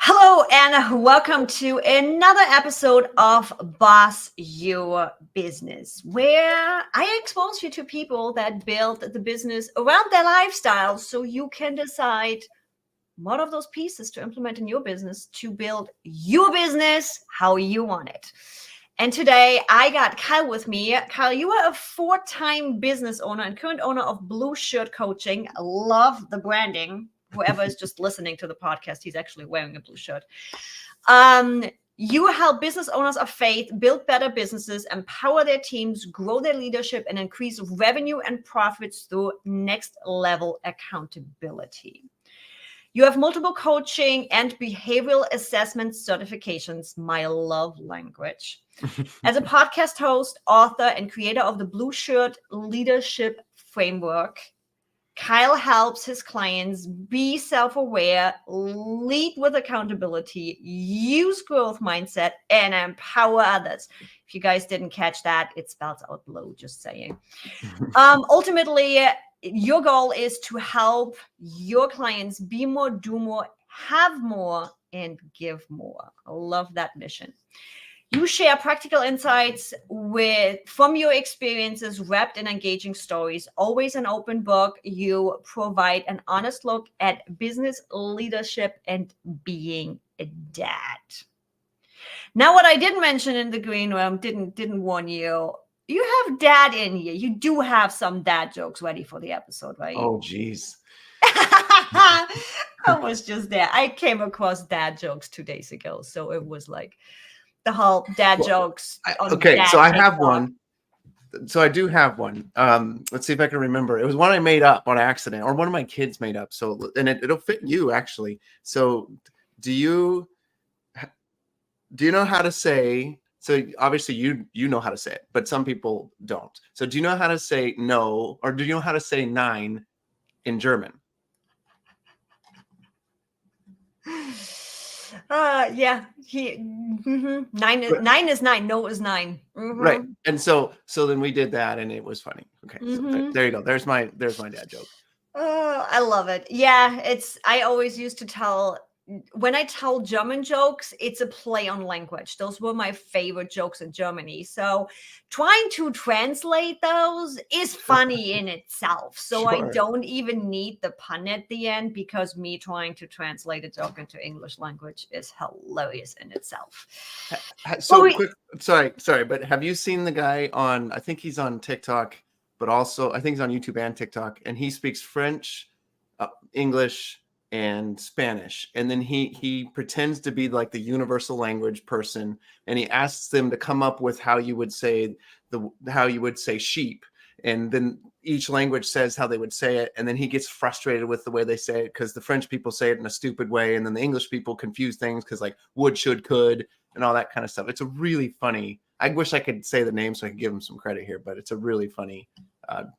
Hello and welcome to another episode of Boss Your Business, where I expose you to people that build the business around their lifestyle so you can decide what of those pieces to implement in your business to build your business how you want it. And today I got Kyle with me. Kyle, you are a 4-time business owner and current owner of Blue Shirt Coaching. I love the branding. Whoever is just listening to the podcast, he's actually wearing a blue shirt. You help business owners of faith build better businesses, empower their teams, grow their leadership, and increase revenue and profits through next level accountability. You have multiple coaching and behavioral assessment certifications, my love language. As a podcast host, author, and creator of the Blue Shirt Leadership Framework, Kyle helps his clients be self-aware, lead with accountability, use growth mindset, and empower others. If you guys didn't catch that, it spells out below, just saying. Ultimately, your goal is to help your clients be more, do more, have more, and give more. I love that mission. You share practical insights from your experiences wrapped in engaging stories, always an open book. You provide an honest look at business leadership and being a dad. Now, what I didn't mention in the green room, didn't warn you, you have dad in here. You do have some dad jokes ready for the episode, right? Oh, geez. I was just there. I came across dad jokes 2 days ago. So it was like, the whole dad jokes. Okay, so I have one. So I do have one. Let's see if I can remember. It was one I made up on accident, or one of my kids made up. So, and it'll fit you actually. So, do you know how to say? So obviously you know how to say it, but some people don't. So do you know how to say no, or do you know how to say 9 in German? Yeah. 9 is 9. No is 9. Right. And so then we did that, and it was funny. Okay. So there you go. There's my dad joke. Oh, I love it. Yeah. I always used to tell, when I tell German jokes, it's a play on language. Those were my favorite jokes in Germany. So trying to translate those is funny in itself. So Sure. I don't even need the pun at the end, because me trying to translate a joke into English language is hilarious in itself. So quick, sorry, but have you seen the guy I think he's on TikTok, but also I think he's on YouTube and TikTok, and he speaks French, English, and Spanish, and then he pretends to be like the universal language person, and he asks them to come up with how you would say sheep, and then each language says how they would say it, and then he gets frustrated with the way they say it, because the French people say it in a stupid way, and then the English people confuse things because like would, should, could, and all that kind of stuff. It's a really funny. I wish I could say the name so I could give him some credit here, but it's a really funny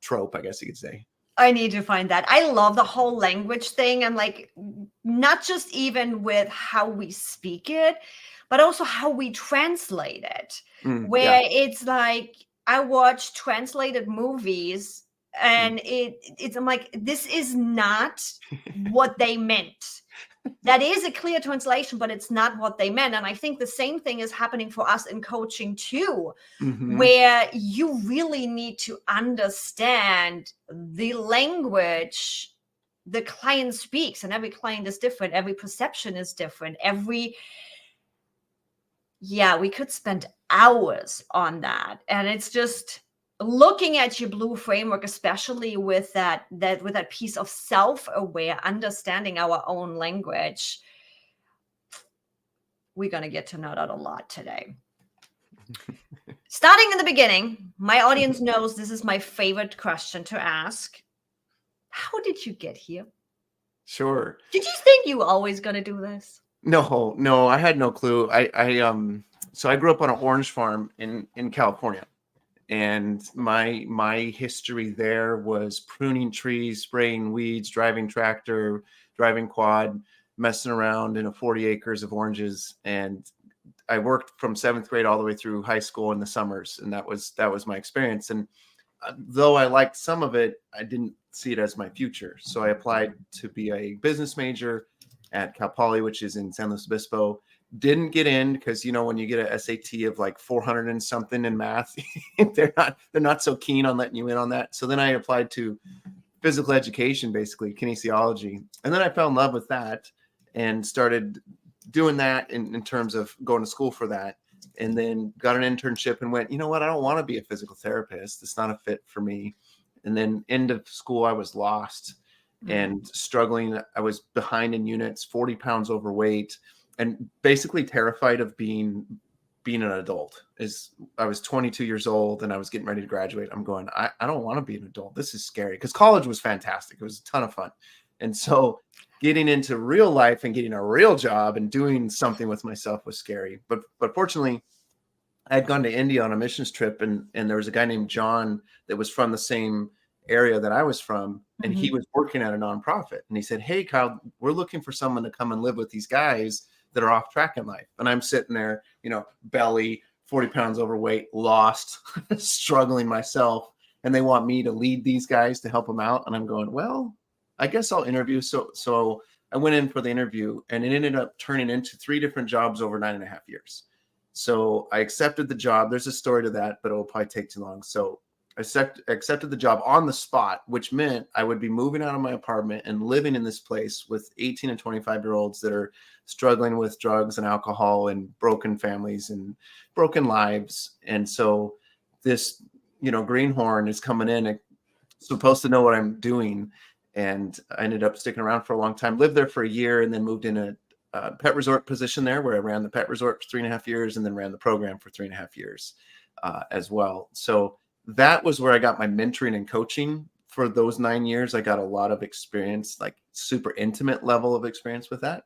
trope, I guess you could say. I need to find that. I love the whole language thing. And like, not just even with how we speak it, but also how we translate it. It's like, I watch translated movies, and I'm like, this is not what they meant. That is a clear translation, but it's not what they meant. And I think the same thing is happening for us in coaching too, where you really need to understand the language the client speaks, and every client is different. Every perception is different. We could spend hours on that. And it's just looking at your blue framework, especially with that piece of self-aware, understanding our own language. We're going to get to know that a lot today. Starting in the beginning, my audience knows this is my favorite question to ask. How did you get here? Sure. Did you think you were always going to do this? No, I had no clue. So I grew up on an orange farm in California. And my history there was pruning trees, spraying weeds, driving tractor, driving quad, messing around in 40 acres of oranges. And I worked from 7th grade all the way through high school in the summers. And that was my experience. And though I liked some of it, I didn't see it as my future. So I applied to be a business major at Cal Poly, which is in San Luis Obispo. Didn't get in because, you know, when you get a SAT of like 400 and something in math, they're not so keen on letting you in on that. So then I applied to physical education, basically kinesiology. And then I fell in love with that and started doing that in terms of going to school for that. And then got an internship and went, you know what? I don't want to be a physical therapist. It's not a fit for me. And then end of school, I was lost and struggling. I was behind in units, 40 pounds overweight, and basically terrified of being an adult. I was 22 years old and I was getting ready to graduate. I'm going, I don't want to be an adult. This is scary, because college was fantastic. It was a ton of fun. And so getting into real life and getting a real job and doing something with myself was scary. But fortunately, I had gone to India on a missions trip, and there was a guy named John that was from the same area that I was from, and he was working at a nonprofit. And he said, hey, Kyle, we're looking for someone to come and live with these guys that are off track in life. And I'm sitting there, you know, belly, 40 pounds overweight, lost, struggling myself. And they want me to lead these guys to help them out. And I'm going, well, I guess I'll interview. So I went in for the interview, and it ended up turning into 3 different jobs over 9.5 years. So I accepted the job. There's a story to that, but it will probably take too long. So I accepted the job on the spot, which meant I would be moving out of my apartment and living in this place with 18 and 25-year-olds that are struggling with drugs and alcohol and broken families and broken lives. And so this, you know, greenhorn is coming in, supposed to know what I'm doing. And I ended up sticking around for a long time, lived there for a year, and then moved in a pet resort position there, where I ran the pet resort for 3.5 years and then ran the program for 3.5 years as well. So that was where I got my mentoring and coaching. For those 9 years, I got a lot of experience, like super intimate level of experience with that.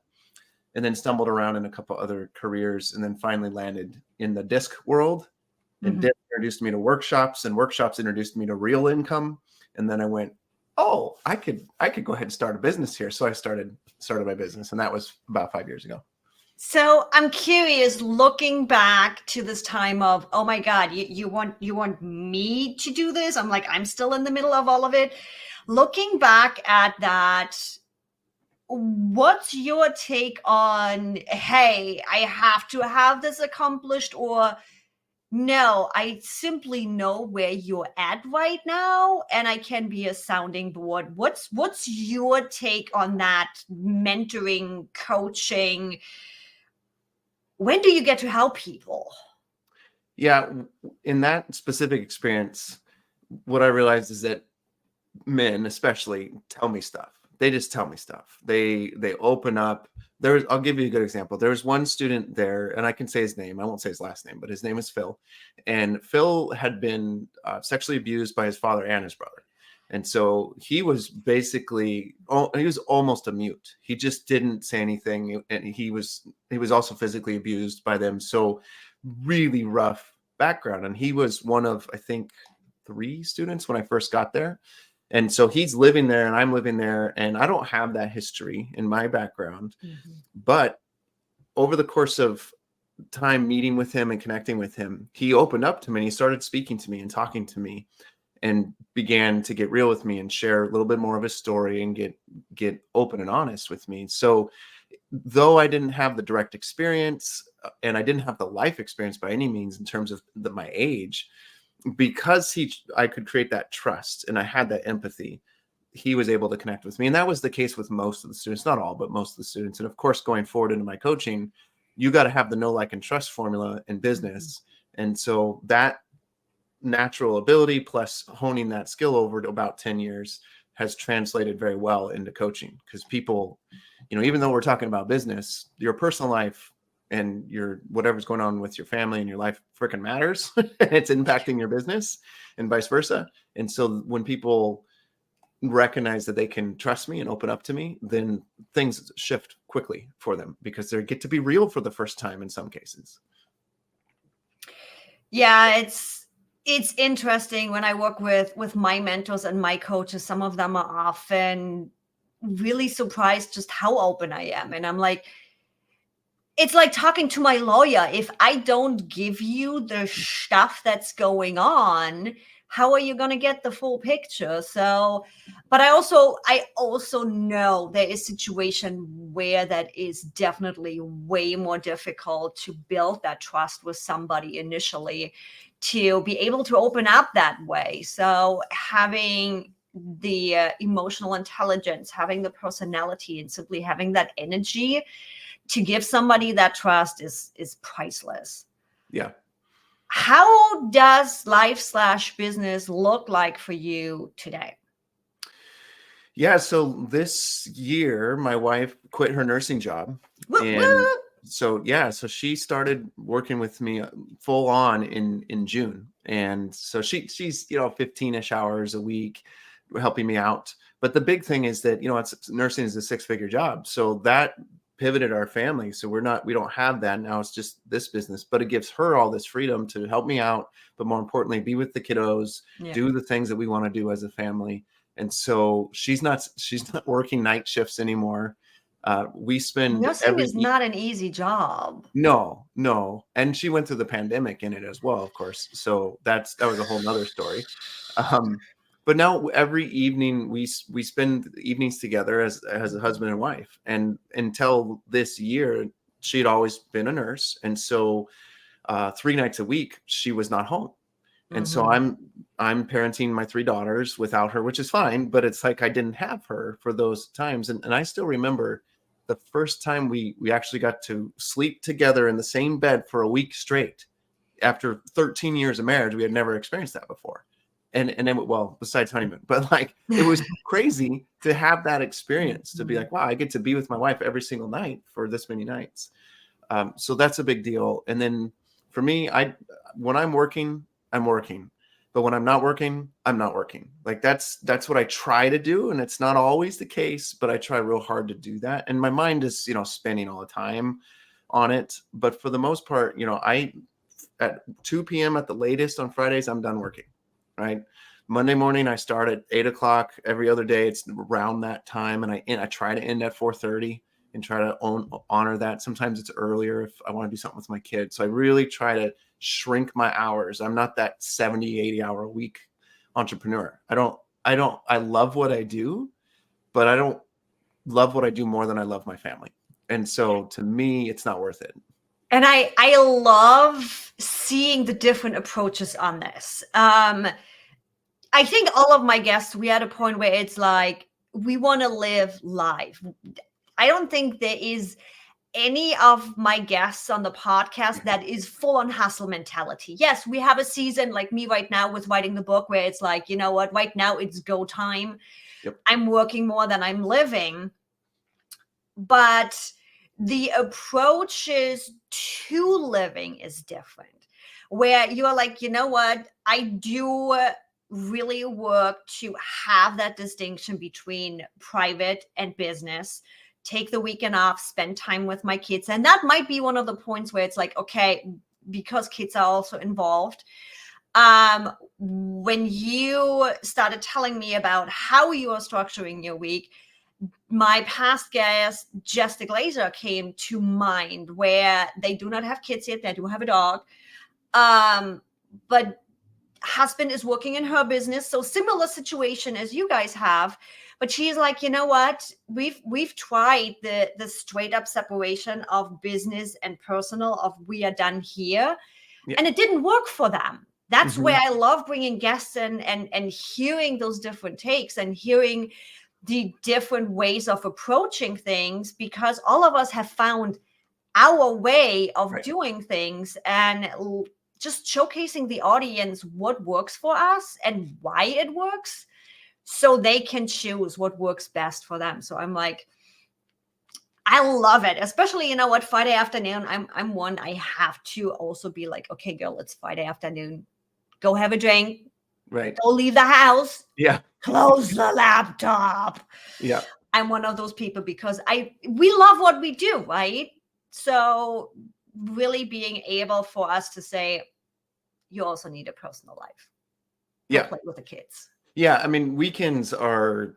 And then stumbled around in a couple other careers, and then finally landed in the disc world. And disc introduced me to workshops, and workshops introduced me to real income. And then I went, oh, I could go ahead and start a business here. So I started my business, and that was about 5 years ago. So I'm curious, looking back to this time of, oh my God, you want me to do this? I'm like, I'm still in the middle of all of it. Looking back at that, what's your take on, hey, I have to have this accomplished, or no, I simply know where you're at right now and I can be a sounding board? What's your take on that mentoring, coaching? When do you get to help people? Yeah, in that specific experience, what I realized is that men especially tell me stuff. They just tell me stuff. They open up. I'll give you a good example. There was one student there, and I can say his name. I won't say his last name, but his name is Phil. And Phil had been sexually abused by his father and his brother. And so he was basically, he was almost a mute. He just didn't say anything. And he was also physically abused by them. So really rough background. And he was one of, I think, 3 students when I first got there. And so he's living there and I'm living there, and I don't have that history in my background. But over the course of time meeting with him and connecting with him, he opened up to me and he started speaking to me and talking to me, and began to get real with me and share a little bit more of his story and get open and honest with me. So though I didn't have the direct experience and I didn't have the life experience by any means in terms of my age, because I could create that trust and I had that empathy, he was able to connect with me. And that was the case with most of the students, not all, but most of the students. And of course, going forward into my coaching, you got to have the know, like, and trust formula in business. And so that natural ability plus honing that skill over to about 10 years has translated very well into coaching. Because people, you know, even though we're talking about business, your personal life and your whatever's going on with your family and your life freaking matters. It's impacting your business and vice versa. And so when people recognize that they can trust me and open up to me, then things shift quickly for them because they get to be real for the first time in some cases. Yeah, it's interesting when I work with my mentors and my coaches. Some of them are often really surprised just how open I am. And I'm like, it's like talking to my lawyer. If I don't give you the stuff that's going on, how are you going to get the full picture? So, but I also know there is situation where that is definitely way more difficult to build that trust with somebody initially, to be able to open up that way. So having the emotional intelligence, having the personality, and simply having that energy to give somebody that trust is priceless. Yeah. How does life/business look like for you today? Yeah. So this year, my wife quit her nursing job. Whoop, And whoop. so, so she started working with me full on in June. And so she's, 15-ish hours a week helping me out. But the big thing is that, nursing is a 6-figure job. So that pivoted our family. So we don't have that now. It's just this business, but it gives her all this freedom to help me out, but more importantly, be with the kiddos, do the things that we want to do as a family. And so she's not working night shifts anymore. We spend Nursing is not an easy job. No. And she went through the pandemic in it as well, of course. So that was a whole nother story. But now every evening we spend evenings together as a husband and wife. And until this year, she'd always been a nurse. And so 3 nights a week, she was not home. And so I'm parenting my 3 daughters without her, which is fine. But it's like I didn't have her for those times. And I still remember the first time we actually got to sleep together in the same bed for a week straight. After 13 years of marriage, we had never experienced that before. And then, well, besides honeymoon, but like, it was crazy to have that experience, to be like, wow, I get to be with my wife every single night for this many nights. So that's a big deal. And then for me, when I'm working, I'm working, but when I'm not working, I'm not working. Like that's what I try to do. And it's not always the case, but I try real hard to do that. And my mind is, spinning all the time on it. But for the most part, at 2 p.m. at the latest on Fridays, I'm done working. Right. Monday morning, I start at 8 o'clock. Every other day, it's around that time. And I try to end at 4:30 and try to honor that. Sometimes it's earlier if I want to do something with my kids. So I really try to shrink my hours. I'm not that 70, 80 hour a week entrepreneur. I love what I do, but I don't love what I do more than I love my family. And so to me, it's not worth it. And I love seeing the different approaches on this. I think all of my guests, we had a point where it's like, we want to live life. I don't think there is any of my guests on the podcast that is full on hustle mentality. Yes, we have a season like me right now with writing the book where it's like, you know what, right now it's go time. Yep. I'm working more than I'm living. But the approaches to living is different, where you're like, you know what, I do really work to have that distinction between private and business, take the weekend off, spend time with my kids. And that might be one of the points where it's like, okay, because kids are also involved. When you started telling me about how you are structuring your week, my past guest, Jessica Glazer, came to mind, where they do not have kids yet. They do have a dog. But husband is working in her business. So similar situation as you guys have. But she's like, you know what? We've tried the straight up separation of business and personal, of we are done here. Yeah. And it didn't work for them. That's where I love bringing guests in and hearing those different takes and hearing the different ways of approaching things, because all of us have found our way of doing things, and just showcasing the audience what works for us and why it works, so they can choose what works best for them. So I'm like, I love it, especially, you know what, Friday afternoon, I'm one, I have to also be like, okay, girl, it's Friday afternoon. Go have a drink. Right. Don't leave the house. Yeah. Close the laptop. Yeah. I'm one of those people, because we love what we do, right? So really being able for us to say, you also need a personal life. Go play with the kids. Yeah. I mean, weekends are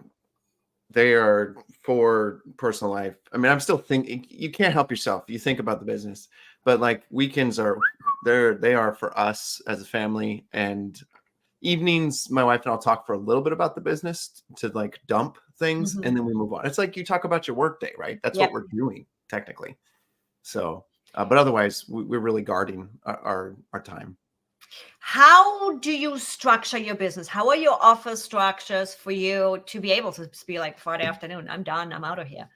for personal life. I mean, I'm still thinking, you can't help yourself. You think about the business, but like weekends they are for us as a family. And evenings, my wife and I'll talk for a little bit about the business to like dump things, Mhm. and then we move on. It's like you talk about your work day, right? That's Yep. what we're doing technically. So, but otherwise, we're really guarding our time. How do you structure your business? How are your office structures for you to be able to just be like Friday afternoon, I'm done, I'm out of here?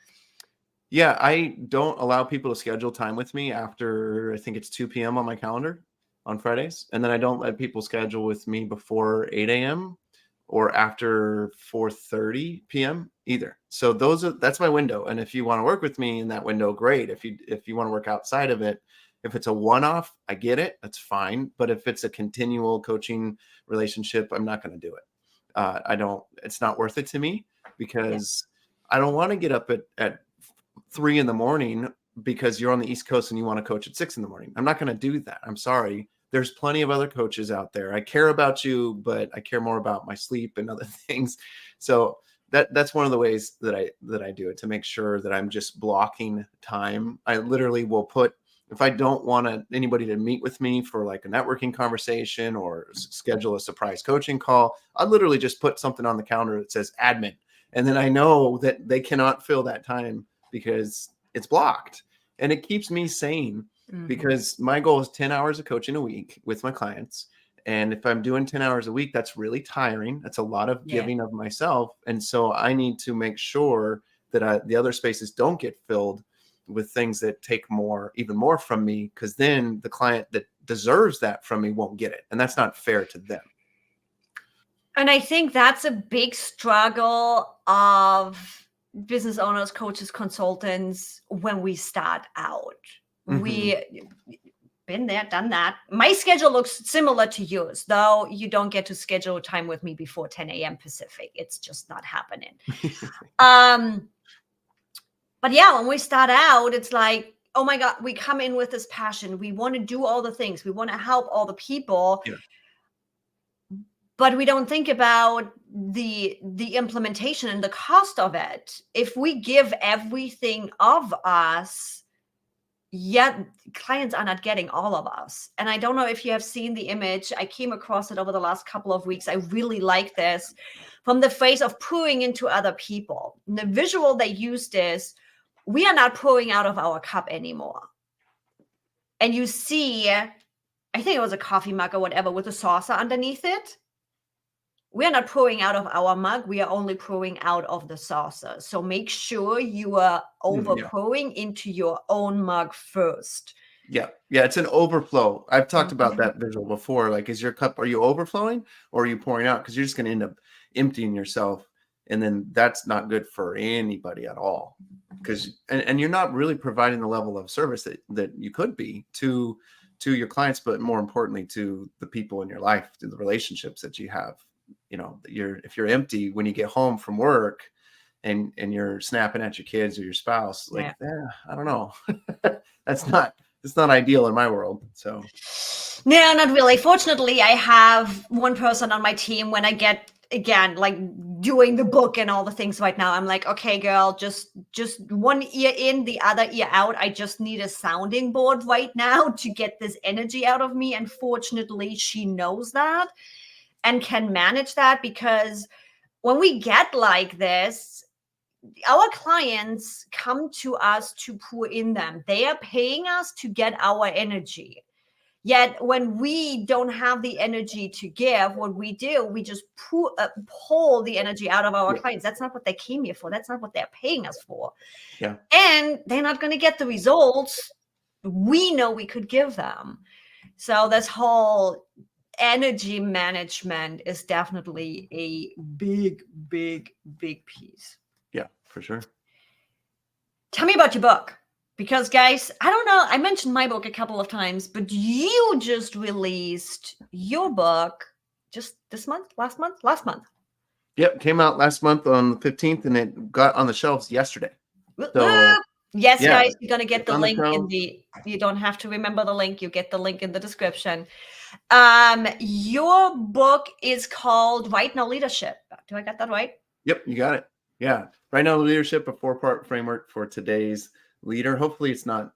Yeah, I don't allow people to schedule time with me after I think it's 2 p.m. on my calendar on Fridays. And then I don't let people schedule with me before 8 a.m. or after 4:30 p.m. either. So that's my window. And if you want to work with me in that window, great. If you want to work outside of it, if it's a one-off, I get it. That's fine. But if it's a continual coaching relationship, I'm not going to do it. It's not worth it to me because I don't want to get up at 3 a.m. because you're on the East Coast and you want to coach at 6 a.m. I'm not going to do that. I'm sorry. There's plenty of other coaches out there. I care about you, but I care more about my sleep and other things. So that's one of the ways that I do it, to make sure that I'm just blocking time. I literally will put, if I don't want anybody to meet with me for like a networking conversation or schedule a surprise coaching call, I literally just put something on the calendar that says admin. And then I know that they cannot fill that time because it's blocked, and it keeps me sane because my goal is 10 hours of coaching a week with my clients. And if I'm doing 10 hours a week, that's really tiring. That's a lot of giving of myself. And so I need to make sure that the other spaces don't get filled with things that take even more from me, because then the client that deserves that from me won't get it. And that's not fair to them. And I think that's a big struggle of business owners, coaches, consultants when we start out. We been there, done that. My schedule looks similar to yours, though you don't get to schedule time with me before 10 a.m. Pacific. It's just not happening. But yeah, when we start out, it's like, oh my God, we come in with this passion. We want to do all the things. We want to help all the people. Yeah. But we don't think about the implementation and the cost of it. If we give everything of us, yet clients are not getting all of us. And I don't know if you have seen the image. I came across it over the last couple of weeks. I really like this, from the phrase of pouring into other people. And the visual they used is, we are not pouring out of our cup anymore. And you see, I think it was a coffee mug or whatever with a saucer underneath it. We are not pouring out of our mug. We are only pouring out of the saucer. So make sure you are over pouring into your own mug first. Yeah. It's an overflow. I've talked about that visual before. Like, is your cup, are you overflowing or are you pouring out? Because you're just going to end up emptying yourself. And then that's not good for anybody at all. Because, and you're not really providing the level of service that you could be to your clients, but more importantly, to the people in your life, to the relationships that you have. You know, if you're empty when you get home from work and you're snapping at your kids or your spouse, like, I don't know. It's not ideal in my world. So no, not really. Fortunately, I have one person on my team. When I get, again, like doing the book and all the things right now, I'm like, okay, girl, just one ear in, the other ear out. I just need a sounding board right now to get this energy out of me. And fortunately, she knows that and can manage that, because when we get like this, our clients come to us to pour in them. They are paying us to get our energy. Yet when we don't have the energy to give, what we do, we just pull the energy out of our clients. That's not what they came here for. That's not what they're paying us for. Yeah. And they're not going to get the results we know we could give them. So this whole energy management is definitely a big piece. Yeah, for sure. Tell me about your book, because guys, I don't know, I mentioned my book a couple of times, but you just released your book just last month. Yep, came out last month on the 15th, and it got on the shelves yesterday. So yes, guys, you're gonna get the link you don't have to remember the link, you get the link in the description. Your book is called Right Now Leadership. Do I get that right? Yep, you got it. Yeah. Right Now Leadership, a 4-part framework for today's leader. Hopefully it's not,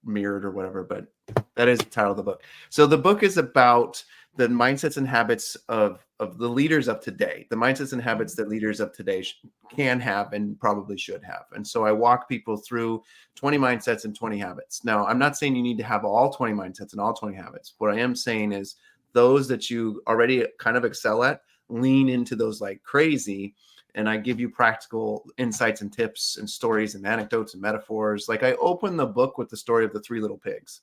mirrored or whatever, but that is the title of the book. So the book is about the mindsets and habits of the leaders of today, the mindsets and habits that leaders of today can have and probably should have. And so I walk people through 20 mindsets and 20 habits. Now, I'm not saying you need to have all 20 mindsets and all 20 habits. What I am saying is those that you already kind of excel at, lean into those like crazy. And I give you practical insights and tips and stories and anecdotes and metaphors. Like I open the book with the story of the 3 little pigs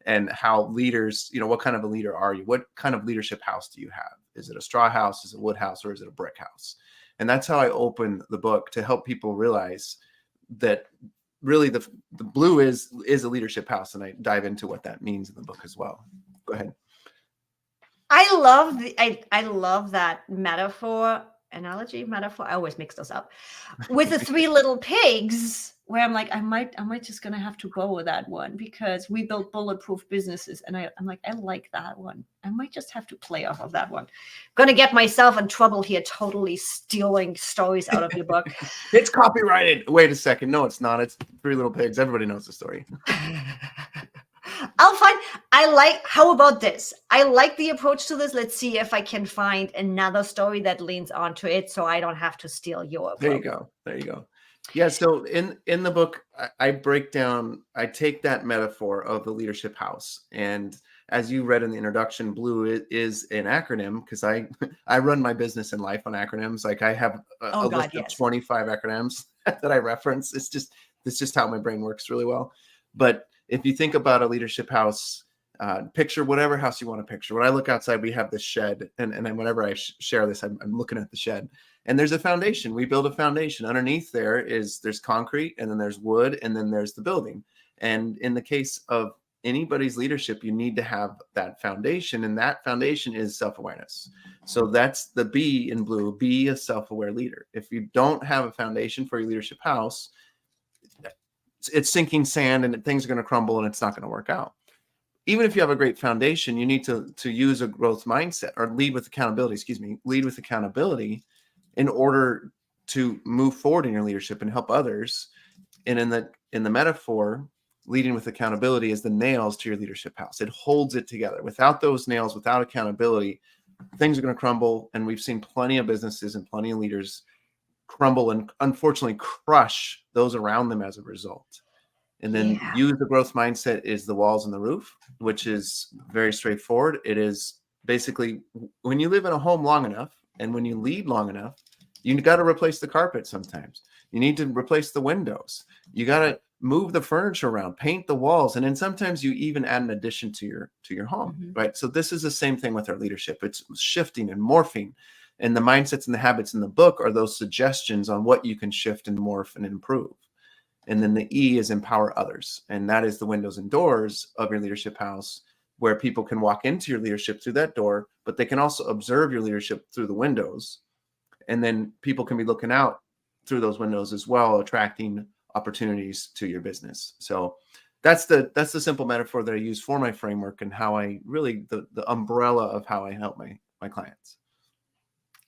and how leaders, what kind of a leader are you? What kind of leadership house do you have? Is it a straw house? Is it a wood house? Or is it a brick house? And that's how I open the book, to help people realize that really the blue is a leadership house. And I dive into what that means in the book as well. Go ahead. I love that analogy. I always mix those up with the 3 little pigs, where I'm like, I might just gonna have to go with that one, because we built bulletproof businesses, and I'm like, I like that one. I might just have to play off of that one. Gonna get myself in trouble here, totally stealing stories out of your book. It's copyrighted. Wait a second. No, it's not. It's 3 little pigs. Everybody knows the story. How about this? I like the approach to this. Let's see if I can find another story that leans onto it, so I don't have to steal your approach. There you go. Yeah. So in the book, I break down, I take that metaphor of the leadership house. And as you read in the introduction, BLUE is an acronym, because I run my business and life on acronyms. Like I have a list of 25 acronyms that I reference. It's just how my brain works really well. But if you think about a leadership house, picture whatever house you want to picture. When I look outside, we have this shed, and then whenever I share this, I'm looking at the shed, and there's a foundation. We build a foundation. Underneath there's concrete, and then there's wood, and then there's the building. And in the case of anybody's leadership, you need to have that foundation, and that foundation is self-awareness. So that's the B in BLUE. Be a self-aware leader. If you don't have a foundation for your leadership house, it's sinking sand, and things are going to crumble, and it's not going to work out. Even if you have a great foundation, you need to use a growth mindset, or lead with accountability in order to move forward in your leadership and help others. And in the metaphor, leading with accountability is the nails to your leadership house. It holds it together. Without those nails, without accountability, things are going to crumble. And we've seen plenty of businesses and plenty of leaders crumble and unfortunately crush those around them as a result. And then use the growth mindset is the walls and the roof, which is very straightforward. It is basically, when you live in a home long enough and when you lead long enough, you got to replace the carpet sometimes. You need to replace the windows. You got to move the furniture around, paint the walls, and then sometimes you even add an addition to your home, right? So this is the same thing with our leadership. It's shifting and morphing. And the mindsets and the habits in the book are those suggestions on what you can shift and morph and improve. And then the E is empower others. And that is the windows and doors of your leadership house, where people can walk into your leadership through that door, but they can also observe your leadership through the windows. And then people can be looking out through those windows as well, attracting opportunities to your business. So that's the simple metaphor that I use for my framework, and how I really, the umbrella of how I help my clients.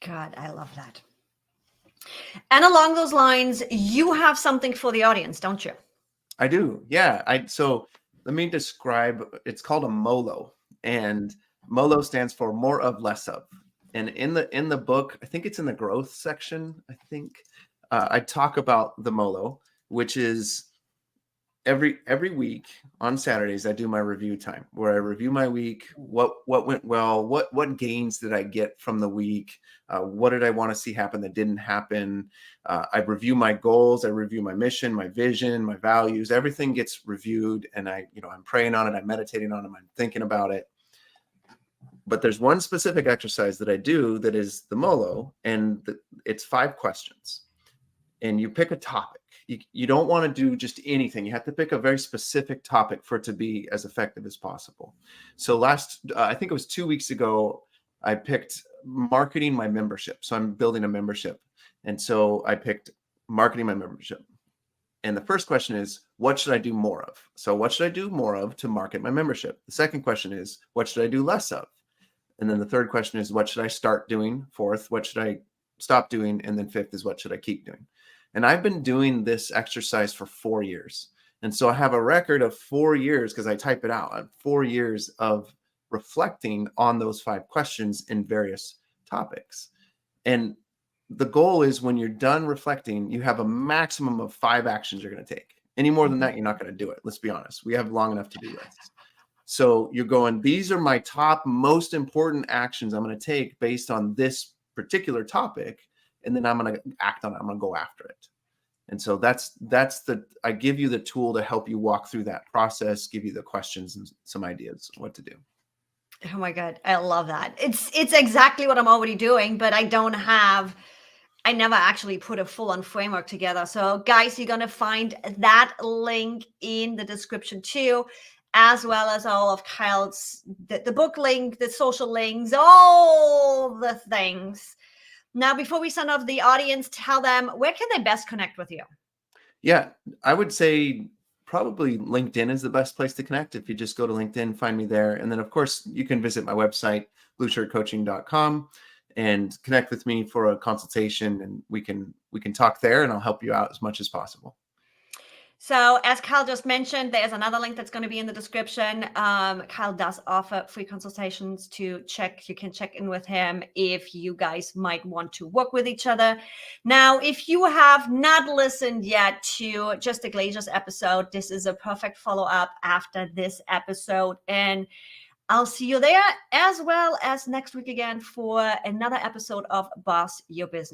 God, I love that. And along those lines, you have something for the audience, don't you? I do. Yeah. So let me describe, it's called a MOLO, and MOLO stands for more of, less of. And in the book, I think it's in the growth section, I talk about the MOLO, which is every week on Saturdays, I do my review time, where I review my week, what went well, what gains did I get from the week, what did I want to see happen that didn't happen. I review my goals, I review my mission, my vision, my values. Everything gets reviewed, and I'm praying on it, I'm meditating on it, I'm thinking about it. But there's one specific exercise that I do that is the MOLO, and it's 5 questions. And you pick a topic. You don't want to do just anything. You have to pick a very specific topic for it to be as effective as possible. So I think it was 2 weeks ago, I picked marketing my membership. So I'm building a membership. And so I picked marketing my membership. And the first question is, what should I do more of? So what should I do more of to market my membership? The second question is, what should I do less of? And then the third question is, what should I start doing? Fourth, what should I stop doing? And then fifth is, what should I keep doing? And I've been doing this exercise for 4 years. And so I have a record of 4 years, because I type it out, 4 years of reflecting on those 5 questions in various topics. And the goal is when you're done reflecting, you have a maximum of 5 actions you're going to take. Any more than that, you're not going to do it. Let's be honest. We have long enough to do lists. So you're going, these are my top most important actions I'm going to take based on this particular topic. And then I'm going to act on it. I'm going to go after it. And so I give you the tool to help you walk through that process, give you the questions and some ideas what to do. Oh my God. I love that. It's exactly what I'm already doing, but I never actually put a full-on framework together. So guys, you're going to find that link in the description too, as well as all of Kyle's, the book link, the social links, all the things. Now, before we send off the audience, tell them, where can they best connect with you? Yeah, I would say probably LinkedIn is the best place to connect. If you just go to LinkedIn, find me there. And then of course you can visit my website, blueshirtcoaching.com, and connect with me for a consultation, and we can talk there, and I'll help you out as much as possible. So as Kyle just mentioned, there's another link that's going to be in the description. Kyle does offer free consultations to check. You can check in with him if you guys might want to work with each other. Now, if you have not listened yet to Just a Glazer's episode, this is a perfect follow-up after this episode. And I'll see you there, as well as next week again for another episode of Boss Your Business.